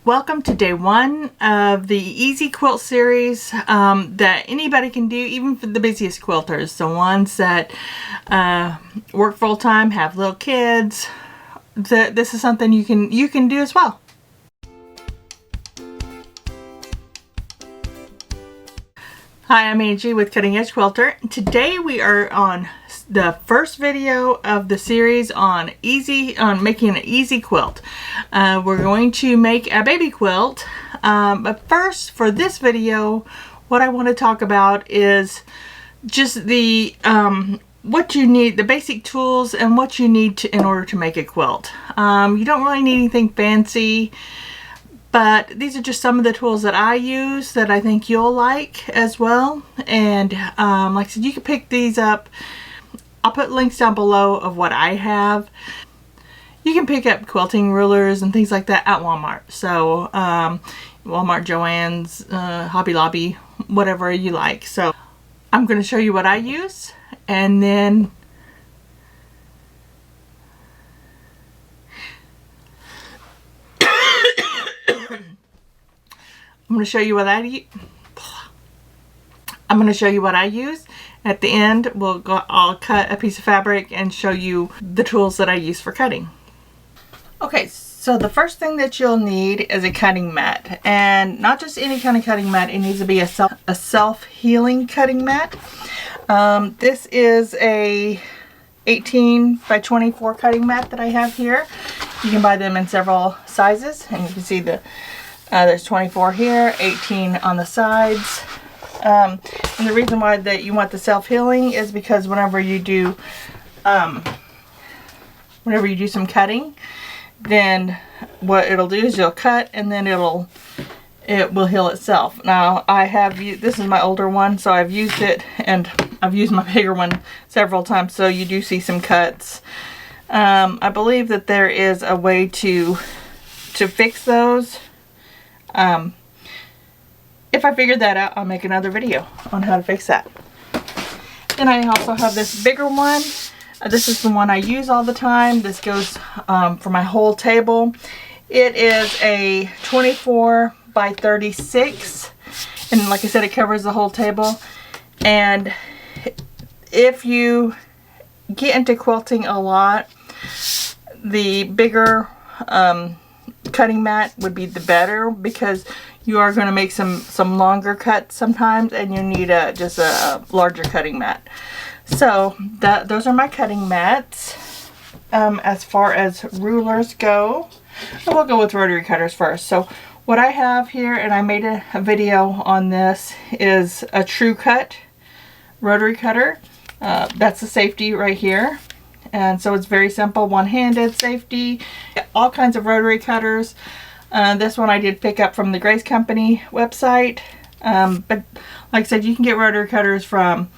Welcome to day one of the easy quilt series that anybody can do, even for the busiest quilters, the ones that work full-time, have little kids. This is something you can do as well. Hi, I'm Angie with Cutting Edge Quilter. Today we are on the first video of the series on making an easy quilt. We're going to make a baby quilt, but first, for this video, what I want to talk about is just the what you need, the basic tools and what you need in order to make a quilt. You don't really need anything fancy, but these are just some of the tools that I use that I think you'll like as well. And like I said, you can pick these up. I'll put links down below of what I have. You can pick up quilting rulers and things like that at Walmart. So Walmart, Joann's, Hobby Lobby, whatever you like. So I'm going to show you what I use, and then I'm going to show you what I use. At the end, I'll cut a piece of fabric and show you the tools that I use for cutting. Okay, so the first thing that you'll need is a cutting mat, and not just any kind of cutting mat. It needs to be a self-healing cutting mat. This is a 18 by 24 cutting mat that I have here. You can buy them in several sizes, and you can see there's 24 here, 18 on the sides. And the reason why that you want the self-healing is because whenever you do some cutting, then what it'll do is you'll cut and then it will heal itself. Now this is my older one, so I've used it, and I've used my bigger one several times, so you do see some cuts. I believe that there is a way to fix those. If I figure that out, I'll make another video on how to fix that. Then I also have this bigger one. This is the one I use all the time. This goes for my whole table. It is a 24 by 36. And like I said, it covers the whole table. And if you get into quilting a lot, the bigger cutting mat would be the better, because you are going to make some longer cuts sometimes, and you need just a larger cutting mat. So those are my cutting mats. As far as rulers go, we'll go with rotary cutters first. So what I have here, and I made a video on this, is a True Cut rotary cutter. That's the safety right here. And so it's very simple, one-handed safety. All kinds of rotary cutters. This one I did pick up from the Grace Company website. But like I said, you can get rotary cutters from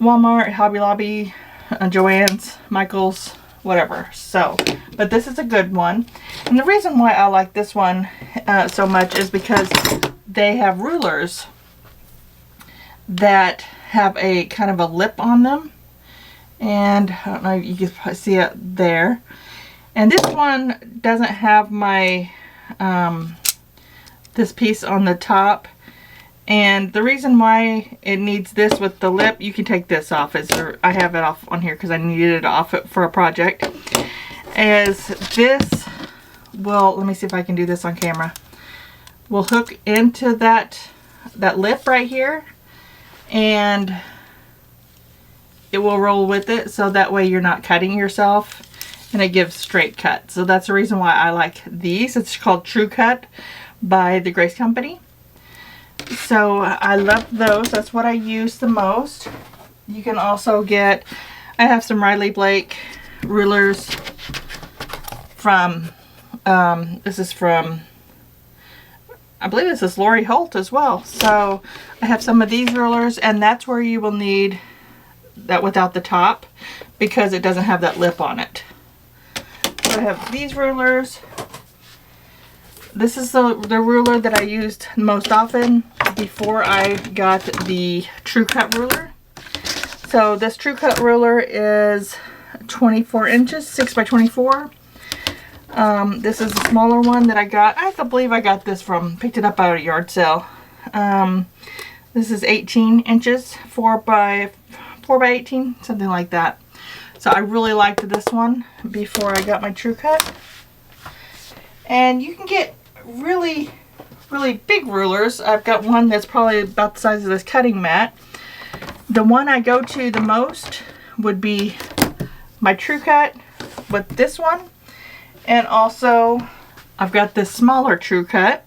Walmart, Hobby Lobby, Joann's, Michael's, whatever. So, but this is a good one. And the reason why I like this one so much is because they have rulers that have a kind of a lip on them. And I don't know if you can see it there. And this one doesn't have my this piece on the top. And the reason why it needs this with the lip, you can take this off. I have it off on here because I needed it off for a project. Is this will, let me see if I can do this on camera, will hook into that lip right here, and it will roll with it, so that way you're not cutting yourself, and it gives straight cut. So that's the reason why I like these. It's called True Cut by the Grace Company. So I love those. That's what I use the most. You can also get, I have some Riley Blake rulers from, this is from, I believe this is Lori Holt as well. So I have some of these rulers, and that's where you will need that without the top, because it doesn't have that lip on it. So I have these rulers. This is the ruler that I used most often before I got the True Cut ruler. So this True Cut ruler is 24 inches, 6 by 24. This is the smaller one that I got. I believe I got this picked it up at a yard sale. This is 18 inches, 4 by 18, something like that. So I really liked this one before I got my True Cut. And you can get really big rulers. I've got one that's probably about the size of this cutting mat. The one I go to the most would be my True Cut with this one. And also I've got this smaller True Cut.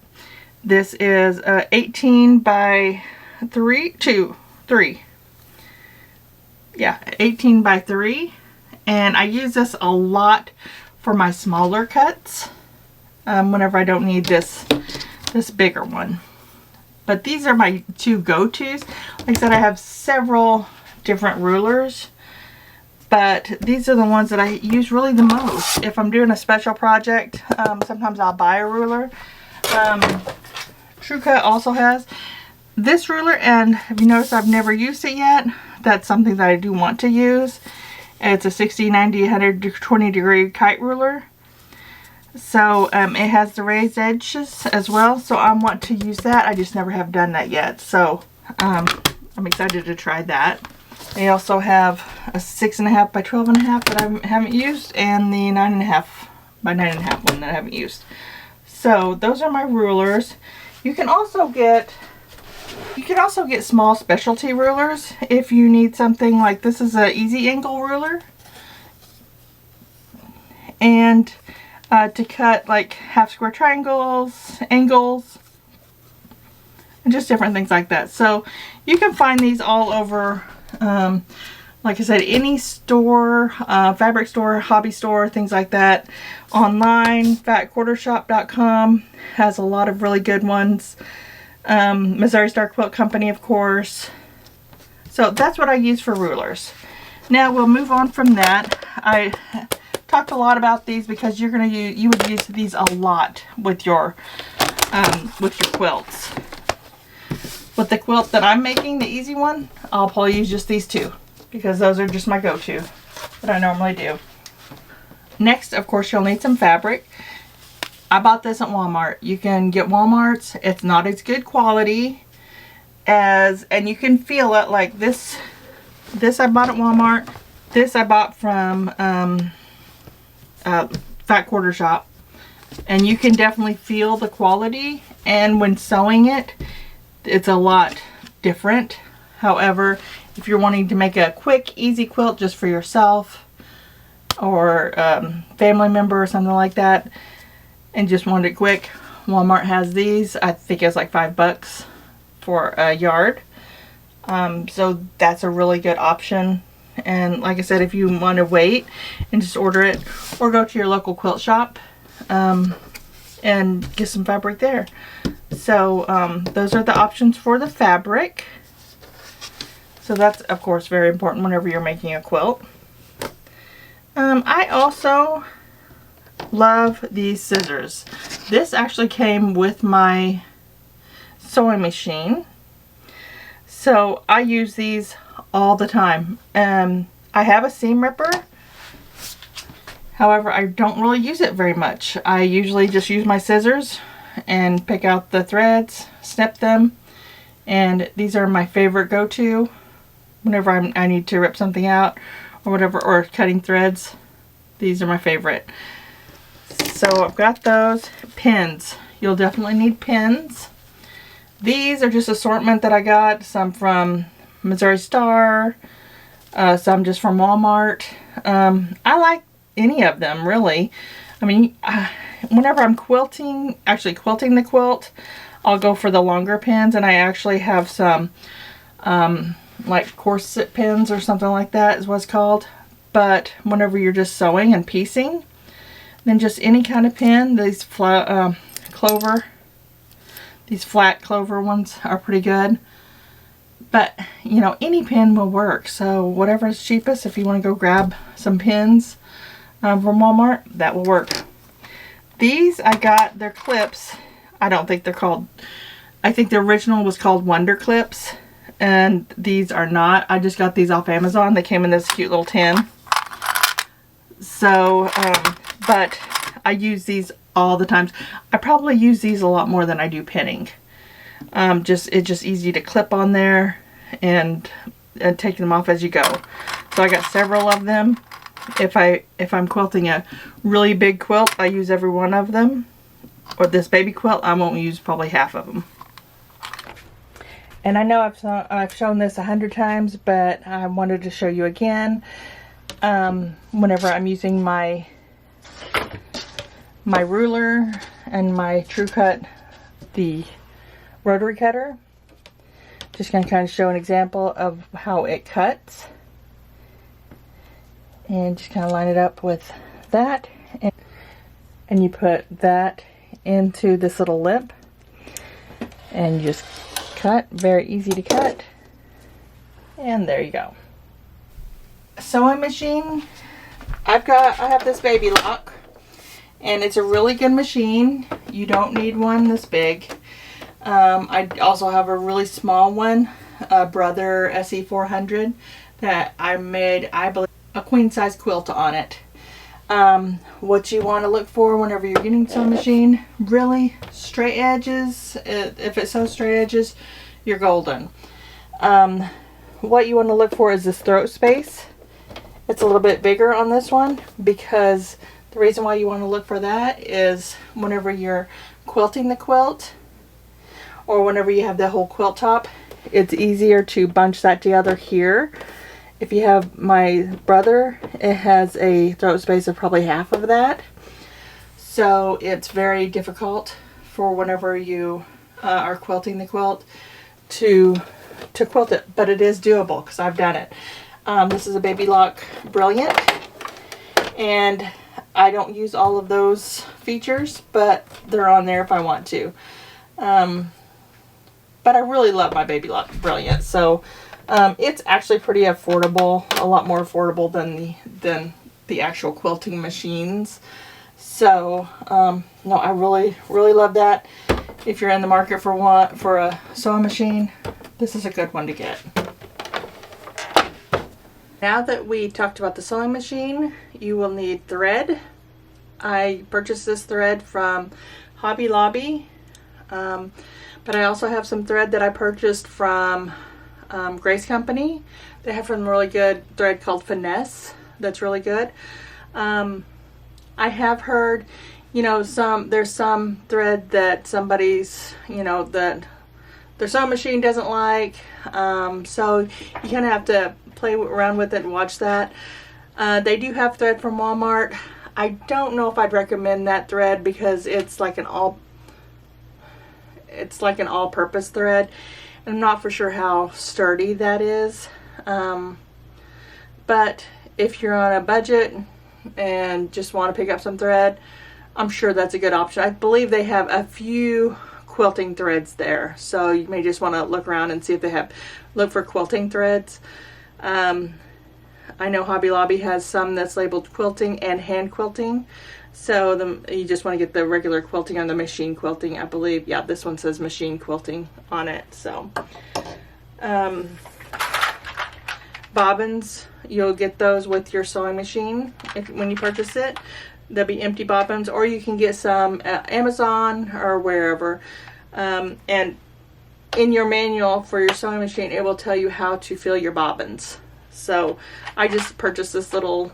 This is 18 by 3. Yeah, 18 by 3. And I use this a lot for my smaller cuts whenever I don't need this bigger one. But these are my two go-tos. Like I said, I have several different rulers, but these are the ones that I use really the most. If I'm doing a special project, sometimes I'll buy a ruler. True Cut also has this ruler, and have you noticed I've never used it yet? That's something that I do want to use. It's a 60, 90, 120 degree kite ruler. So it has the raised edges as well, so I want to use that. I just never have done that yet, so I'm excited to try that. They also have a 6.5 by 12.5 that I haven't used, and the 9.5 by 9.5 one that I haven't used. So those are my rulers. You can also get small specialty rulers if you need something like this. Is an easy angle ruler, and to cut like half square triangles, angles, and just different things like that. So you can find these all over, like I said, any store, fabric store, hobby store, things like that. Online, fatquartershop.com has a lot of really good ones. Missouri Star Quilt Company, of course. So that's what I use for rulers. Now we'll move on from that. I talked a lot about these because you would use these a lot with your quilts. With the quilt that I'm making, the easy one, I'll probably use just these two because those are just my go-to that I normally do. Next, of course, you'll need some fabric. I bought this at Walmart. You can get Walmart's. It's not as good quality and you can feel it. Like this I bought at Walmart. This I bought from Fat Quarter Shop, and you can definitely feel the quality, and when sewing it, it's a lot different. However, if you're wanting to make a quick, easy quilt just for yourself or family member or something like that, and just want it quick, Walmart has these. I think it's like $5 for a yard. So that's a really good option. And like I said, if you want to wait and just order it, or go to your local quilt shop and get some fabric there. So those are the options for the fabric. So that's, of course, very important whenever you're making a quilt. I also love these scissors. This actually came with my sewing machine. So I use these all the time. I have a seam ripper. However, I don't really use it very much. I usually just use my scissors and pick out the threads, snip them, and these are my favorite go-to whenever I need to rip something out or whatever, or cutting threads. These are my favorite. So I've got those. Pins. You'll definitely need pins. These are just assortment that I got. Some from Missouri Star, some just from Walmart. I like any of them, really. I mean, whenever I'm quilting the quilt, I'll go for the longer pins, and I actually have some like corset pins or something like that is what it's called. But whenever you're just sewing and piecing, then just any kind of pin. These flat clover ones are pretty good. But, you know, any pin will work. So whatever is cheapest, if you want to go grab some pins from Walmart, that will work. These I got, they're clips. I don't think they're called, I think the original was called Wonder Clips. And these are not. I just got these off Amazon. They came in this cute little tin. So, but I use these all the times. I probably use these a lot more than I do pinning. It's just easy to clip on there and take them off as you go. So I got several of them. If I'm quilting a really big quilt, I use every one of them. Or this baby quilt, I won't use probably half of them. And I know I've shown this 100 times, but I wanted to show you again. Whenever I'm using my ruler and my True Cut, the rotary cutter, just going to kind of show an example of how it cuts. And just kind of line it up with that, and you put that into this little lip and you just cut. Very easy to cut, and there you go. Sewing machine, I have this Baby Lock, and it's a really good machine. You don't need one this big. I also have a really small one, a Brother SE400, that I made, I believe, a queen size quilt on it. What you want to look for whenever you're getting a sewing machine, really straight edges. If it sews straight edges, you're golden. What you want to look for is this throat space. It's a little bit bigger on this one, because the reason why you want to look for that is whenever you're quilting the quilt, or whenever you have the whole quilt top, it's easier to bunch that together here. If you have my Brother, it has a throat space of probably half of that. So it's very difficult for whenever you are quilting the quilt to quilt it. But it is doable, because I've done it. This is a Baby Lock Brilliant. And I don't use all of those features, but they're on there if I want to. But I really love my Baby Lock Brilliant. So it's actually pretty affordable, a lot more affordable than the actual quilting machines. So no, I really love that. If you're in the market for a sewing machine, this is a good one to get. Now that we talked about the sewing machine, you will need thread. I purchased this thread from Hobby Lobby, but I also have some thread that I purchased from Grace Company. They have some really good thread called Finesse that's really good. I have heard, there's some thread that somebody's, that their sewing machine doesn't like, so you kind of have to play around with it and watch that. They do have thread from Walmart. I don't know if I'd recommend that thread, because it's like an all-purpose thread. I'm not for sure how sturdy that is, but if you're on a budget and just want to pick up some thread, I'm sure that's a good option. I believe they have a few quilting threads there, so you may just want to look around and see if they look for quilting threads. I know Hobby Lobby has some that's labeled quilting and hand quilting. So you just want to get the regular quilting on the machine quilting, I believe. Yeah, this one says machine quilting on it. So bobbins, you'll get those with your sewing machine when you purchase it. There'll be empty bobbins, or you can get some at Amazon or wherever. And in your manual for your sewing machine, it will tell you how to fill your bobbins. So I just purchased this little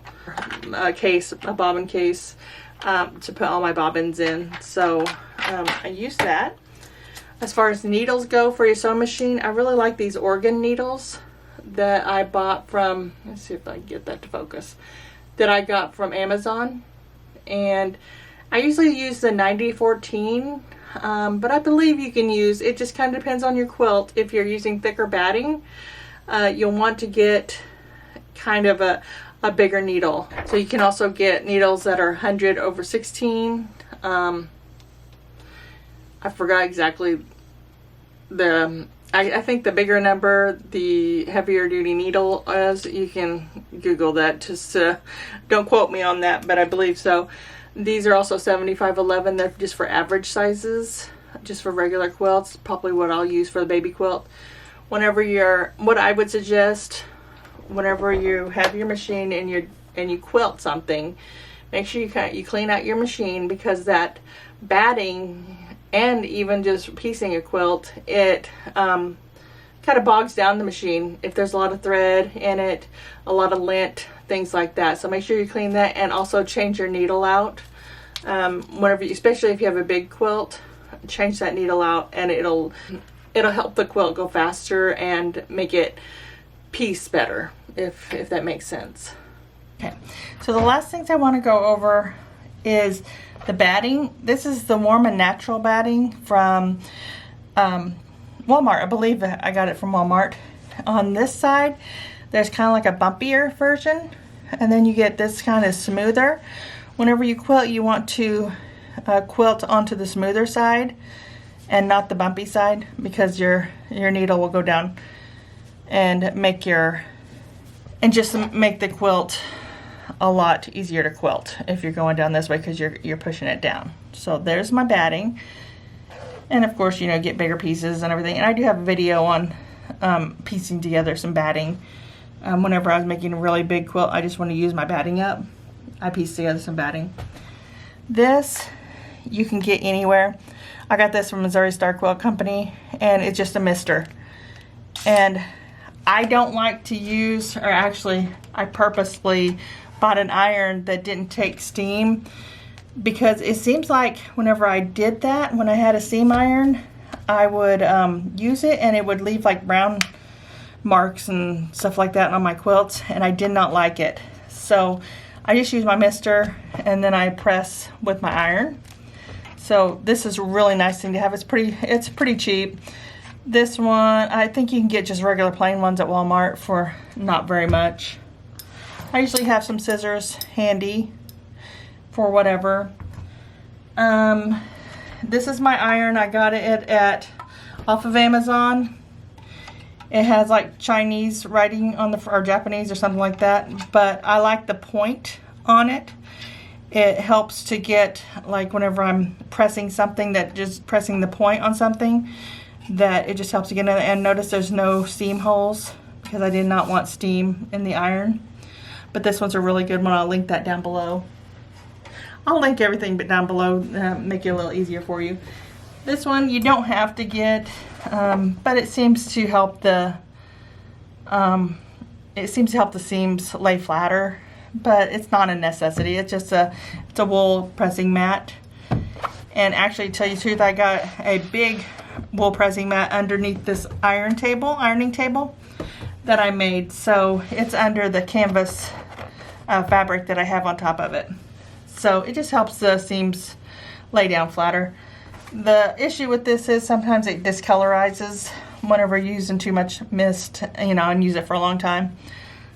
case, a bobbin case, to put all my bobbins in. So I use that. As far as needles go for your sewing machine, I really like these organ needles that I bought from, let's see if I can get that to focus, that I got from Amazon. And I usually use the 9014, but I believe you can use, it just kind of depends on your quilt. If you're using thicker batting, you'll want to get kind of a bigger needle. So you can also get needles that are 100/16. I forgot exactly I think the bigger number, the heavier duty needle is. You can Google that, just don't quote me on that, but I believe so. These are also 7511. They're just for average sizes, just for regular quilts. Probably what I'll use for the baby quilt. What I would suggest, whenever you have your machine and you quilt something, make sure you clean out your machine, because that batting and even just piecing a quilt, it kind of bogs down the machine if there's a lot of thread in it, a lot of lint, things like that. So make sure you clean that, and also change your needle out whenever especially if you have a big quilt. Change that needle out, and it'll help the quilt go faster and make it piece better, if that makes sense. Okay, so the last things I want to go over is the batting. This is the Warm and Natural batting from Walmart. I believe I got it from Walmart. On this side, there's kind of like a bumpier version, and then you get this kind of smoother. Whenever you quilt, you want to quilt onto the smoother side and not the bumpy side, because your needle will go down and just make the quilt a lot easier to quilt if you're going down this way, because you're pushing it down. So there's my batting, and of course, you know, get bigger pieces and everything. And I do have a video on piecing together some batting. Whenever I was making a really big quilt, I just want to use my batting up. I pieced together some batting. This you can get anywhere. I got this from Missouri Star Quilt Company, and it's just a mister. And I don't like to use, or actually I purposely bought an iron that didn't take steam, because it seems like whenever I did that, when I had a steam iron, I would use it and it would leave like brown marks and stuff like that on my quilts, and I did not like it. So I just use my mister, and then I press with my iron. So this is a really nice thing to have. It's pretty cheap. This one, I think you can get just regular plain ones at Walmart for not very much. I usually have some scissors handy for whatever. This is my iron. I got it off of Amazon. It has like Chinese writing on or Japanese or something like that, but I like the point on it. It helps to get, like whenever I'm pressing something, that just pressing the point on something, that it just helps to get in. And notice there's no seam holes, because I did not want steam in the iron. But this one's a really good one. I'll link that down below. I'll link everything but down below, make it a little easier for you. This one you don't have to get, but it seems to help the seams lay flatter. But it's not a necessity. It's just it's a wool pressing mat. And actually, to tell you the truth, I got a big wool pressing mat underneath this ironing table that I made. So it's under the canvas fabric that I have on top of it. So it just helps the seams lay down flatter. The issue with this is sometimes it discolorizes whenever you're using too much mist, you know, and use it for a long time.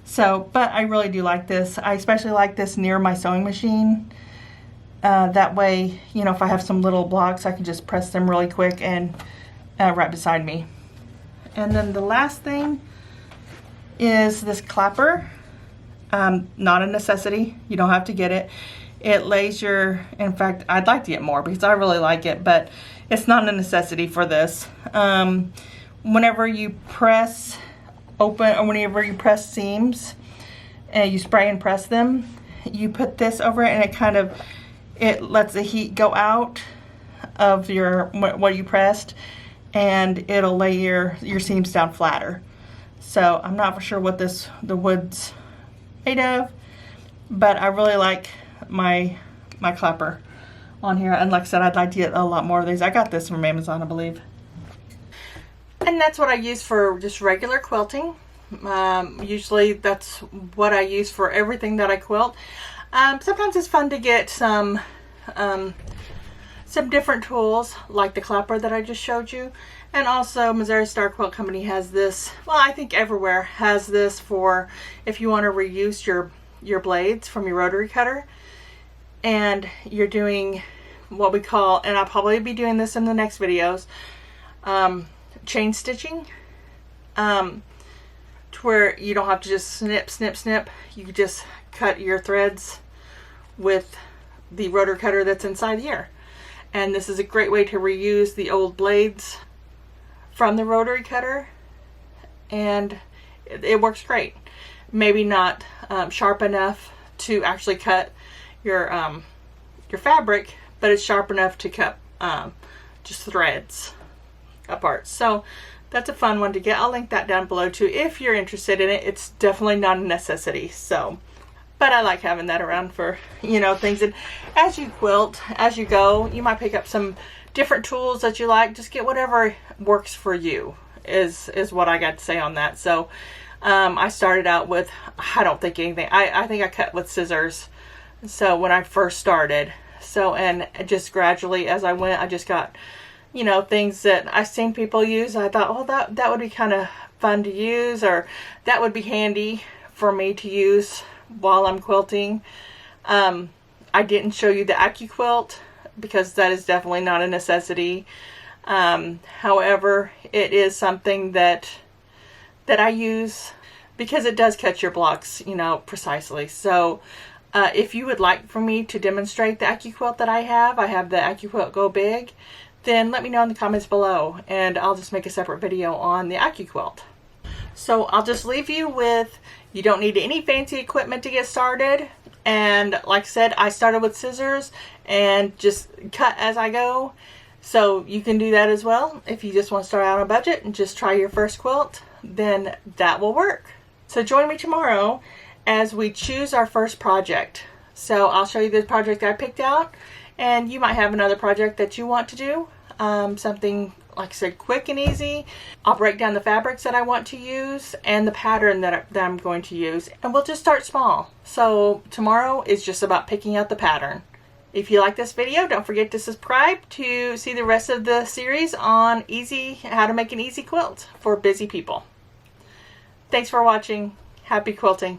So, but I really do like this. I especially like this near my sewing machine. That way, you know, if I have some little blocks, I can just press them really quick and right beside me. And then the last thing is this clapper. Not a necessity. You don't have to get it. It lays in fact, I'd like to get more because I really like it, but it's not a necessity for this. Whenever you press open, or whenever you press seams and you spray and press them, you put this over it, and it lets the heat go out of what you pressed, and it'll lay your seams down flatter. So I'm not for sure what the wood's made of, but I really like my clapper on here. And like I said, I'd like to get a lot more of these. I got this from Amazon, I believe. And that's what I use for just regular quilting. Usually that's what I use for everything that I quilt. Sometimes it's fun to get some different tools, like the clapper that I just showed you. And also Missouri Star Quilt Company has this, well, I think everywhere has this, for if you want to reuse your blades from your rotary cutter, and you're doing what we call, and I'll probably be doing this in the next videos, chain stitching, to where you don't have to just snip, snip, snip. You can just cut your threads with the rotor cutter that's inside here. And this is a great way to reuse the old blades from the rotary cutter, and it works great. Maybe not sharp enough to actually cut your fabric, but it's sharp enough to cut just threads apart. So that's a fun one to get. I'll link that down below too if you're interested in it. It's definitely not a necessity, so, but I like having that around for, you know, things. And as you quilt, as you go, you might pick up some different tools that you like. Just get whatever works for you is what I got to say on that. So I started out with, I don't think anything, I think I cut with scissors. So when I first started, so, and just gradually as I went, I just got, you know, things that I've seen people use. I thought, oh, that would be kind of fun to use, or that would be handy for me to use while I'm quilting. I didn't show you the AccuQuilt because that is definitely not a necessity. However, it is something that I use because it does cut your blocks, you know, precisely. So if you would like for me to demonstrate the AccuQuilt that I have the AccuQuilt Go Big, then let me know in the comments below and I'll just make a separate video on the AccuQuilt. So I'll just leave you with, you don't need any fancy equipment to get started. And like I said, I started with scissors and just cut as I go. So you can do that as well. If you just want to start out on a budget and just try your first quilt, then that will work. So join me tomorrow as we choose our first project. So I'll show you the project I picked out, and you might have another project that you want to do. Something, like I said, quick and easy. I'll break down the fabrics that I want to use and the pattern that I'm going to use, and we'll just start small. So tomorrow is just about picking out the pattern. If you like this video, don't forget to subscribe to see the rest of the series on how to make an easy quilt for busy people. Thanks for watching. Happy quilting.